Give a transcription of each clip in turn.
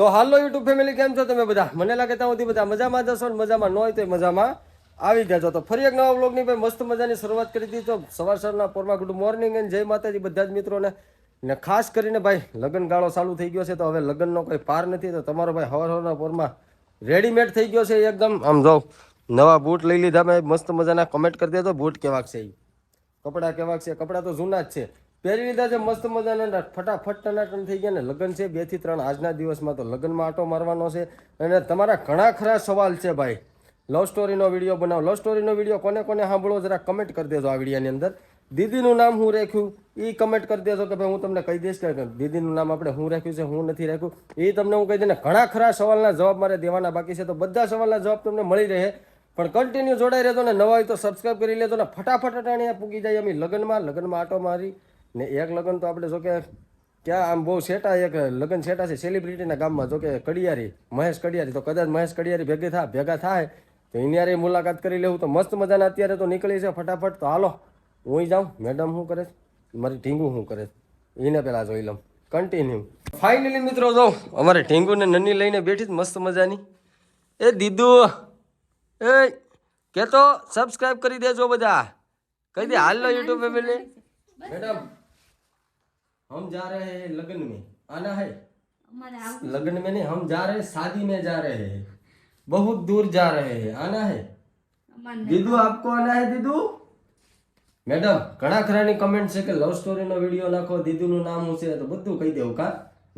સો હાલો YouTube family, કેમ છો તમે બધા? મને લાગે ત્યાં સુધી બધા મજામાં જશો ને મજામાં ન હોય તો મજામાં આવી જજો. તો ફરી એક નવા વ્લોગની ભાઈ મસ્ત મજાની શરૂઆત કરી દીધી. તો સવારના પોરમાં ગુડ મોર્નિંગ એન્ડ જય માતાજી બધા જ મિત્રોને. ને ખાસ કરીને ભાઈ લગ્ન ગાળો ચાલુ થઈ ગયો છે, તો હવે લગ્નનો કોઈ પાર નથી. તો તમારો ભાઈ સવારના પોરમાં રેડીમેડ થઈ ગયો છે એકદમ. આમ જો નવા બૂટ લઈ લીધા ભાઈ, મસ્ત મજાના. કમેન્ટ કરી દેજો બૂટ કેવાક છે, કપડાં કેવાક છે. કપડાં તો જૂના જ છે, પહેરી લીધા છે મસ્ત મજાના. ફટાફટ ટનાટન થઈ ગયા ને. લગ્ન છે 2 થી 3 આજના દિવસમાં, તો લગ્નમાં આટો મારવાનો છે. અને તમારા ઘણા ખરા સવાલ છે ભાઈ, લવ સ્ટોરીનો વિડીયો બનાવો. લવ સ્ટોરીનો વિડીયો કોને કોને સાંભળો જરા કમેન્ટ કરી દેજો આ વિડીયોની અંદર. દીદીનું નામ હું રાખ્યું એ કમેન્ટ કરી દેજો કે ભાઈ હું તમને કહી દઈશ કે દીદીનું નામ આપણે હું રાખ્યું છે, હું નથી રાખ્યું એ તમને હું કહી દઈને. ઘણા ખરા સવાલના જવાબ મારે દેવાના બાકી છે, તો બધા સવાલના જવાબ તમને મળી રહે. પણ કન્ટિન્યુ જોડાઈ રહેજો ને. નવા હોય તો સબસ્ક્રાઈબ કરી લેજો ને. ફટાફટ અટાણીયા પૂગી જાય અમે લગ્નમાં આટો મારી ને. એક લગ્ન તો આપણે જો કે ક્યાં આમ બહુ સેટા, એક લગ્ન સેટા છે સેલિબ્રિટીના ગામમાં, જો કે કડિયારી, મહેશ કડિયારી. તો કદાચ મહેશ કડિયારી ભેગા થાય તો એની મુલાકાત કરી લેવું. તો મસ્ત મજાના અત્યારે તો નીકળી છે ફટાફટ. તો હાલો હું જાઉં. મેડમ શું કરે, મારી ઢીંગુ શું કરે એને પહેલાં જોઈ લઉં. કન્ટિન્યુ. ફાઇનલી મિત્રો જો અમારે ઢીંગુને નન્ની લઈને બેઠી મસ્ત મજાની. એ દીદુ એ કે તો સબસ્ક્રાઇબ કરી દેજો બધા. કહી દે હાલ યુટ્યુબ ફેમિલી. मैडम हम जा रहे हैं लगन में, आना है? लगन में नहीं, हम जा रहे हैं शादी में जा रहे हैं, बहुत दूर जा रहे हैं, आना है? दीदू आपको आना है दीदू? मैडम घણા ખરાની કમેન્ટ છે કે લવ સ્ટોરી નો વિડીયો નાખો, દીદુ નું નામ હું છે, તો બધું કહી દેવું. કા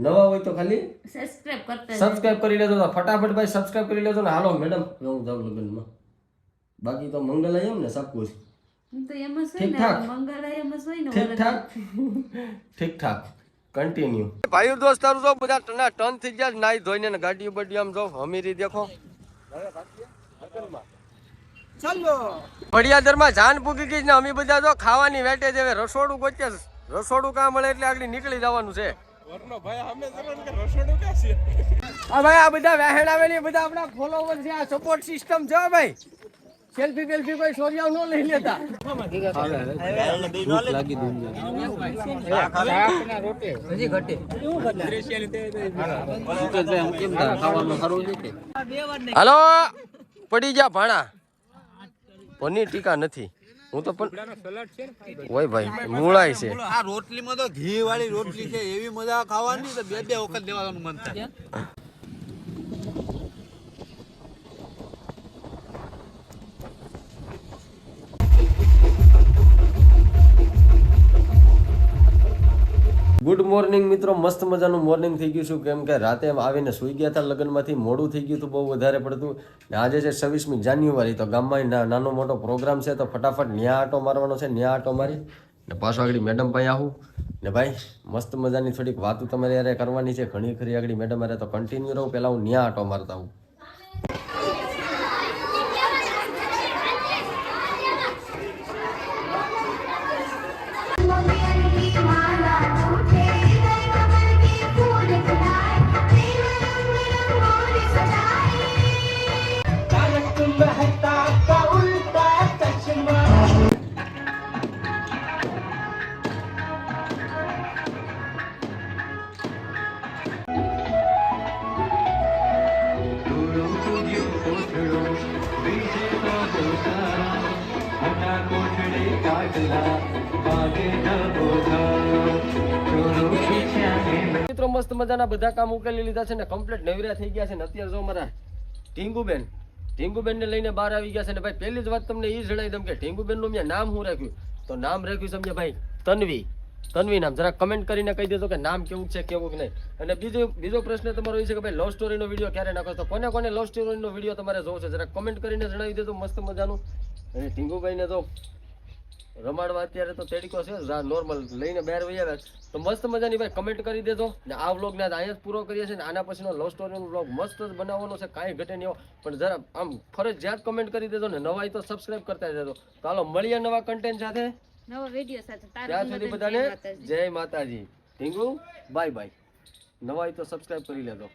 નવા હોય તો ખાલી સબસ્ક્રાઇબ કરી લેજો. તો ફટાફટ ભાઈ સબસ્ક્રાઇબ કરી લેજો ને. હાલો મેડમ હું જાઉં લગ્નમાં. બાકી તો મંગલાયમ ને સબ કુછ ઠીક-ઠાક. કન્ટિન્યુ. ભાઈઓ દોસ્તારો જો બધા ટન થઈ ગયા, નાઈ ધોઈને ને ગાડી બડી આમ જો હમીરી દેખો. ચાલો પડિયાદરમાં જાન પૂગી ગઈ ને. અમે બધા જો ખાવાની વેટે જ હવે રસોડું ગોચે. રસોડું કાં મળે એટલે આગળ નીકળી જવાનું છે. હા ભાઈ, આ બધા વહેણ આવે ને બધા આપણા ફોલોવર છે. આ સપોર્ટ સિસ્ટમ છે ભાઈ. સેલ્ફી કોઈ સોરિયા ન લઈ લેતા. હાલો પડી જા ભાણા. પનીર ટીકા નથી. હું તો પણ ઓય ભાઈ મૂળાય છે. આ રોટલીમાં તો ઘી વાળી રોટલી છે, એવી મજા ખાવાની. તો 2 વખત દેવાનું મન થાય. ગુડ મોર્નિંગ મિત્રો, મસ્ત મજાનું મોર્નિંગ થઈ ગયું છું. કેમ કે રાતે આવીને સૂઈ ગયા હતા લગ્નમાંથી, મોડું થઈ ગયું હતું બહુ વધારે પડતું. ને આજે છે 26મી જાન્યુઆરી, તો ગામમાં નાનો મોટો પ્રોગ્રામ છે. તો ફટાફટ ન્યા આટો મારવાનો છે. ન્યા આટો મારી ને પાછો આગળ મેડમ ભાઈ આવું ને ભાઈ મસ્ત મજાની થોડીક વાતો તમારે યારે કરવાની છે ઘણી ખરી આગળ મેડમ યારે. તો કન્ટિન્યુ રહું. પહેલાં હું ન્યા આટો મારતા આવું. મિત્રો મસ્ત મજાના બધા કામ ઉકેલી લીધા છે ને, કમ્પ્લીટ નવરા થઈ ગયા છે ને. અત્યારે જો મારા ઢીંગુબેન ને લઈને બહાર આવી ગયા છે ને ભાઈ. પહેલી જ વાત તમને એ જણાવી દઉં કે ઢીંગુબેન નું મેં નામ શું રાખ્યું, તો નામ રાખ્યું સમજ્યા ભાઈ તન્વી નામ. જરા કમેન્ટ કરીને કહી દેજો કે નામ કેવું છે કેવું કે નહીં. અને બીજો પ્રશ્ન તમારો એ છે કે ભાઈ લવ સ્ટોરીનો વિડીયો ક્યારે નાખો, તો કોને કોને લવ સ્ટોરીનો વિડીયો તમારે જોવો છે જરા કમેન્ટ કરીને જણાવી દેજો મસ્ત મજાનું. અને ઢીંગુભાઈને તો રમાડવા અત્યારે તો તેડીકો છે નોર્મલ લઈને બહાર વહી આવ્યા, તો મસ્ત મજાની ભાઈ કમેન્ટ કરી દેજો. ને આ વ્લોગ ને અહીંયા જ પૂરો કરીએ છીએ. આના પછીનો લવ સ્ટોરીનો વ્લોગ મસ્ત જ બનાવવાનો છે, કાંઈ ઘટે નહીં. પણ જરા આમ ફરજિયાત કમેન્ટ કરી દેજો ને. નવા તો સબસ્ક્રાઇબ કરતા દેજો. તો હાલો મળીએ નવા કન્ટેન્ટ સાથે, નવા વિડીયો સાથે. ત્યાં સુધી બધાને જય માતાજી. ઢીંગુ બાય બાય. નવા તો સબસ્ક્રાઇબ કરી લેજો.